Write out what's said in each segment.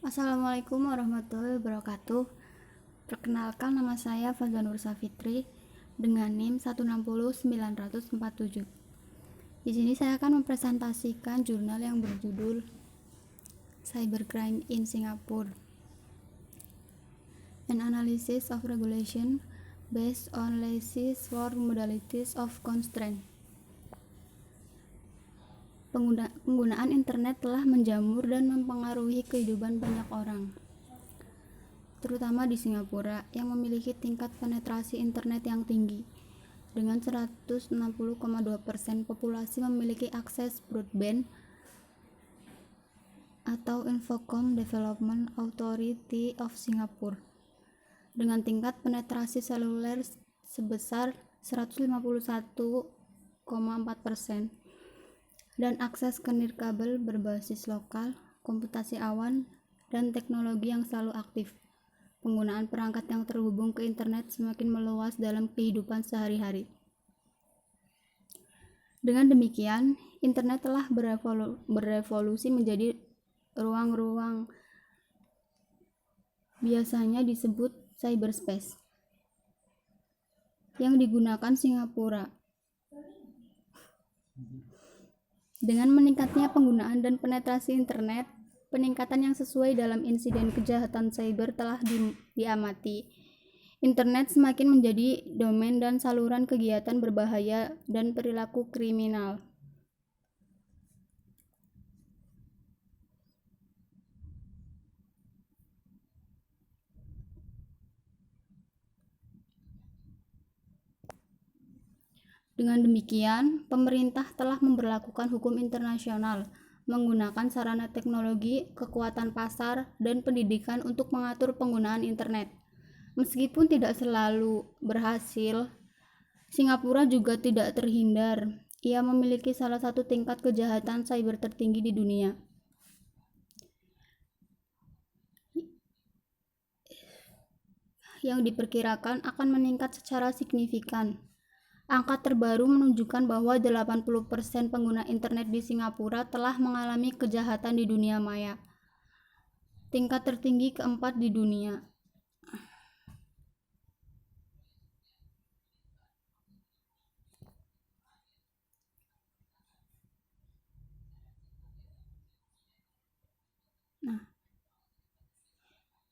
Assalamualaikum warahmatullahi wabarakatuh. Perkenalkan, nama saya Fazla Nur Safitri dengan NIM 160947. Di sini saya akan mempresentasikan jurnal yang berjudul Cybercrime in Singapore, an analysis of regulation based on license for modalities of constraint. Penggunaan internet telah menjamur dan mempengaruhi kehidupan banyak orang, terutama di Singapura yang memiliki tingkat penetrasi internet yang tinggi. Dengan 160,2% populasi memiliki akses broadband atau Infocom Development Authority of Singapore, dengan tingkat penetrasi seluler sebesar 151,4%, dan akses ke nirkabel berbasis lokal, komputasi awan, dan teknologi yang selalu aktif. Penggunaan perangkat yang terhubung ke internet semakin meluas dalam kehidupan sehari-hari. Dengan demikian, internet telah berevolusi menjadi ruang-ruang biasanya disebut cyberspace yang digunakan Singapura. Dengan meningkatnya penggunaan dan penetrasi internet, peningkatan yang sesuai dalam insiden kejahatan cyber telah diamati. Internet semakin menjadi domain dan saluran kegiatan berbahaya dan perilaku kriminal. Dengan demikian, pemerintah telah memberlakukan hukum internasional, menggunakan sarana teknologi, kekuatan pasar, dan pendidikan untuk mengatur penggunaan internet. Meskipun tidak selalu berhasil, Singapura juga tidak terhindar. Ia memiliki salah satu tingkat kejahatan cyber tertinggi di dunia. Yang diperkirakan akan meningkat secara signifikan. Angka terbaru menunjukkan bahwa 80% pengguna internet di Singapura telah mengalami kejahatan di dunia maya, tingkat tertinggi keempat di dunia.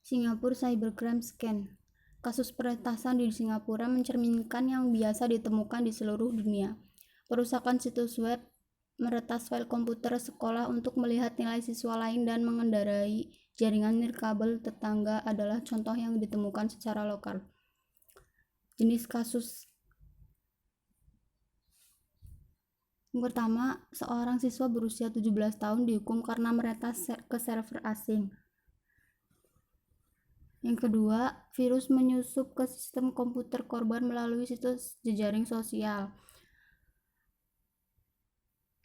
Singapore Cybercrime Scan. Kasus peretasan di Singapura mencerminkan yang biasa ditemukan di seluruh dunia. Perusakan situs web, meretas file komputer sekolah untuk melihat nilai siswa lain, dan mengendarai jaringan nirkabel tetangga adalah contoh yang ditemukan secara lokal. Jenis kasus yang pertama, seorang siswa berusia 17 tahun dihukum karena meretas ke server asing. Yang kedua, virus menyusup ke sistem komputer korban melalui situs jejaring sosial.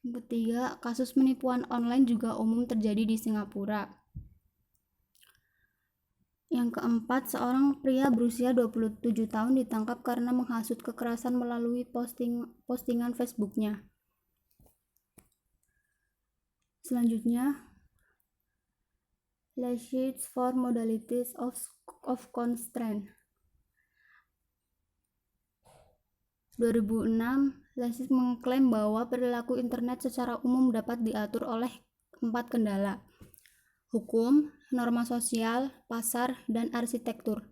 Yang ketiga, kasus penipuan online juga umum terjadi di Singapura. Yang keempat, seorang pria berusia 27 tahun ditangkap karena menghasut kekerasan melalui postingan Facebooknya. Selanjutnya, license for modalities of constraint. 2006, license mengklaim bahwa perilaku internet secara umum dapat diatur oleh 4 kendala: hukum, norma sosial, pasar, dan arsitektur.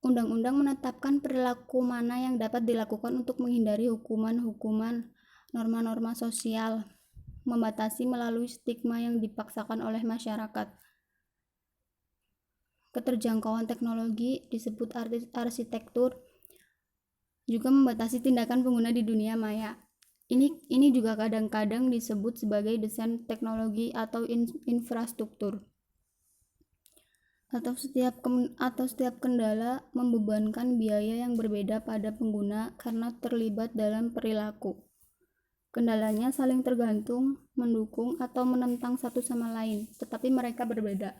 Undang-undang menetapkan perilaku mana yang dapat dilakukan untuk menghindari hukuman, norma-norma sosial, membatasi melalui stigma yang dipaksakan oleh masyarakat. Keterjangkauan teknologi disebut arsitektur, juga membatasi tindakan pengguna di dunia maya. Ini juga kadang-kadang disebut sebagai desain teknologi atau infrastruktur. Atau setiap kendala membebankan biaya yang berbeda pada pengguna karena terlibat dalam perilaku. Kendalanya saling tergantung, mendukung, atau menentang satu sama lain, tetapi mereka berbeda.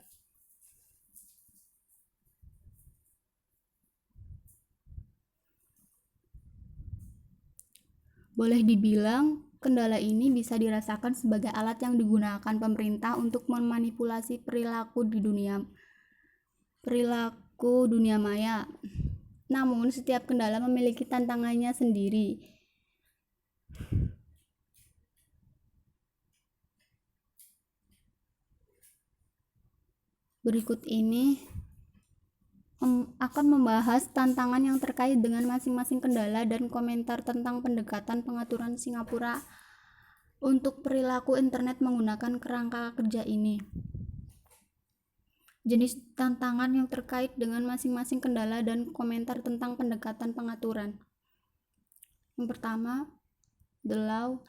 Boleh dibilang, Kendala ini bisa dirasakan sebagai alat yang digunakan pemerintah untuk memanipulasi perilaku dunia maya. Namun, setiap kendala memiliki tantangannya sendiri. Berikut ini akan membahas tantangan yang terkait dengan masing-masing kendala dan komentar tentang pendekatan pengaturan Singapura untuk perilaku internet menggunakan kerangka kerja ini. Jenis tantangan yang terkait dengan masing-masing kendala dan komentar tentang pendekatan pengaturan. Yang pertama, the law.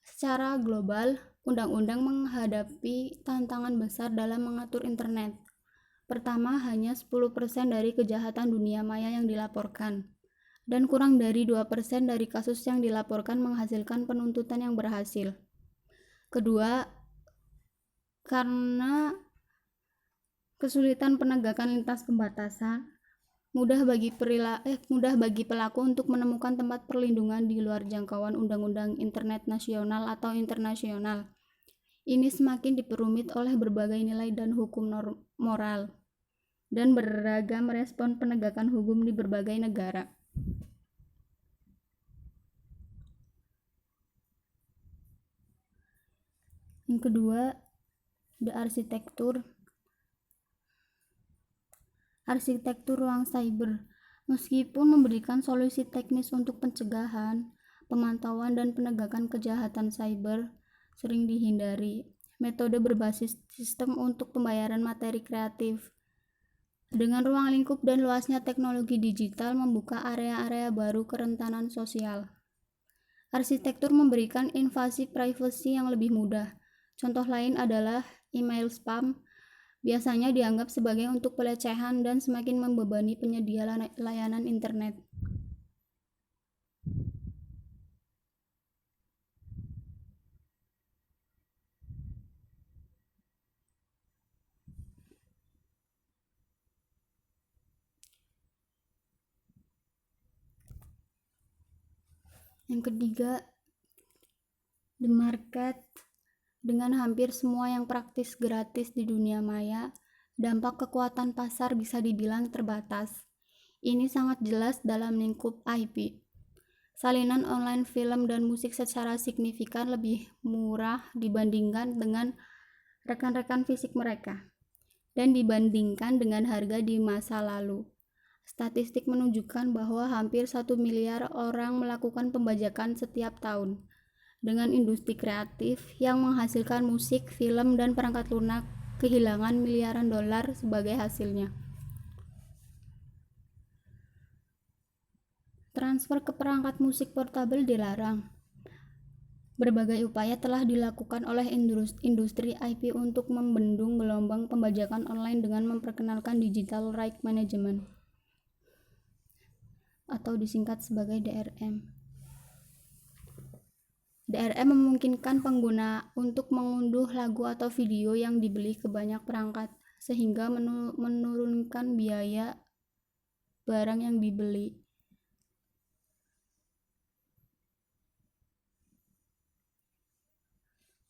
Secara global, undang-undang menghadapi tantangan besar dalam mengatur internet. Pertama, hanya 10% dari kejahatan dunia maya yang dilaporkan, dan kurang dari 2% dari kasus yang dilaporkan menghasilkan penuntutan yang berhasil. Kedua, karena kesulitan penegakan lintas pembatasan, mudah bagi pelaku untuk menemukan tempat perlindungan di luar jangkauan undang-undang internet nasional atau internasional. Ini semakin diperumit oleh berbagai nilai dan hukum moral dan beragam respon penegakan hukum di berbagai negara. Yang kedua, the arsitektur ruang cyber. Meskipun memberikan solusi teknis untuk pencegahan, pemantauan, dan penegakan kejahatan cyber sering dihindari. Metode berbasis sistem untuk pembayaran materi kreatif. Dengan ruang lingkup dan luasnya teknologi digital membuka area-area baru kerentanan sosial. Arsitektur memberikan invasi privasi yang lebih mudah. Contoh lain adalah email spam, biasanya dianggap sebagai untuk pelecehan dan semakin membebani penyedia layanan internet. Yang ketiga, the market. Dengan hampir semua yang praktis gratis di dunia maya, dampak kekuatan pasar bisa dibilang terbatas. Ini sangat jelas dalam lingkup IP. Salinan online film dan musik secara signifikan lebih murah dibandingkan dengan rekan-rekan fisik mereka, dan dibandingkan dengan harga di masa lalu. Statistik menunjukkan bahwa hampir 1 miliar orang melakukan pembajakan setiap tahun, dengan industri kreatif yang menghasilkan musik, film, dan perangkat lunak kehilangan miliaran dolar sebagai hasilnya. Transfer ke perangkat musik portabel dilarang. Berbagai upaya telah dilakukan oleh industri IP untuk membendung gelombang pembajakan online dengan memperkenalkan Digital Right Management atau disingkat sebagai DRM. DRM memungkinkan pengguna untuk mengunduh lagu atau video yang dibeli ke banyak perangkat, sehingga menurunkan biaya barang yang dibeli.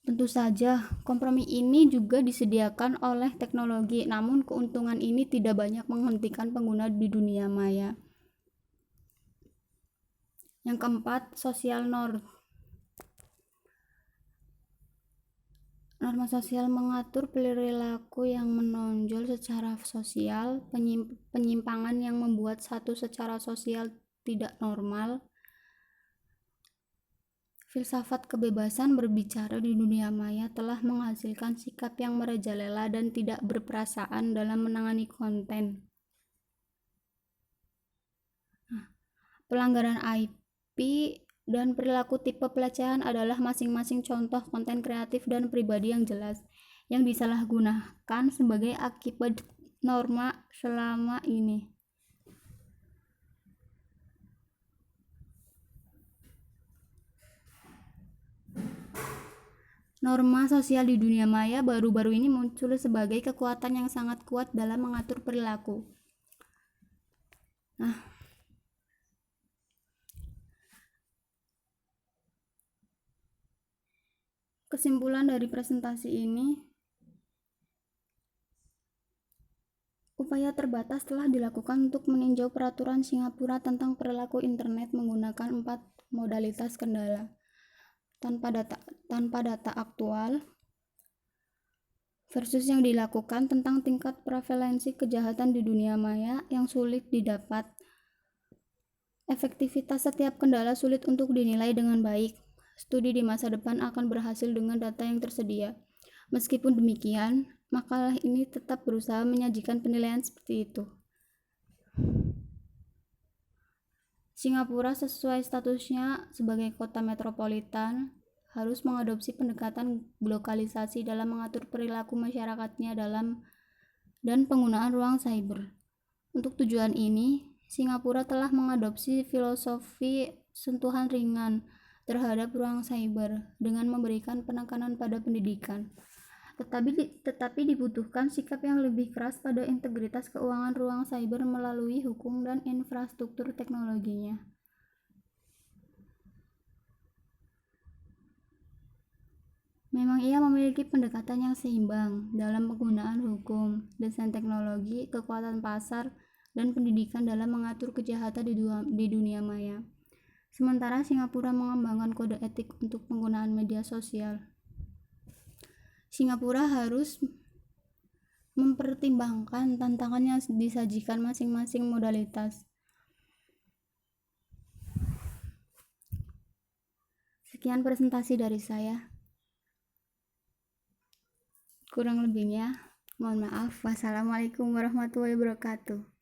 Tentu saja, kompromi ini juga disediakan oleh teknologi, namun keuntungan ini tidak banyak menghentikan pengguna di dunia maya. Yang keempat, social norm. Norma sosial mengatur perilaku yang menonjol secara sosial, penyimpangan yang membuat satu secara sosial tidak normal. Filsafat kebebasan berbicara di dunia maya telah menghasilkan sikap yang merajalela dan tidak berperasaan dalam menangani konten. Pelanggaran IP dan perilaku tipe pelecehan adalah masing-masing contoh konten kreatif dan pribadi yang jelas, yang disalahgunakan sebagai akibat norma selama ini. Norma sosial di dunia maya baru-baru ini muncul sebagai kekuatan yang sangat kuat dalam mengatur perilaku. Kesimpulan dari presentasi ini, upaya terbatas telah dilakukan untuk meninjau peraturan Singapura tentang perilaku internet menggunakan 4 modalitas kendala. Tanpa data aktual versus yang dilakukan tentang tingkat prevalensi kejahatan di dunia maya yang sulit didapat. Efektivitas setiap kendala sulit untuk dinilai dengan baik. Studi di masa depan akan berhasil dengan data yang tersedia. Meskipun demikian, makalah ini tetap berusaha menyajikan penilaian seperti itu. Singapura sesuai statusnya sebagai kota metropolitan harus mengadopsi pendekatan globalisasi dalam mengatur perilaku masyarakatnya dan penggunaan ruang cyber. Untuk tujuan ini, Singapura telah mengadopsi filosofi sentuhan ringan terhadap ruang cyber dengan memberikan penekanan pada pendidikan. Tetapi dibutuhkan sikap yang lebih keras pada integritas keuangan ruang cyber melalui hukum dan infrastruktur teknologinya. Memang ia memiliki pendekatan yang seimbang dalam penggunaan hukum, desain teknologi, kekuatan pasar, dan pendidikan dalam mengatur kejahatan di dunia maya. Sementara Singapura mengembangkan kode etik untuk penggunaan media sosial. Singapura harus mempertimbangkan tantangan yang disajikan masing-masing modalitas. Sekian presentasi dari saya. Kurang lebihnya, mohon maaf. Wassalamualaikum warahmatullahi wabarakatuh.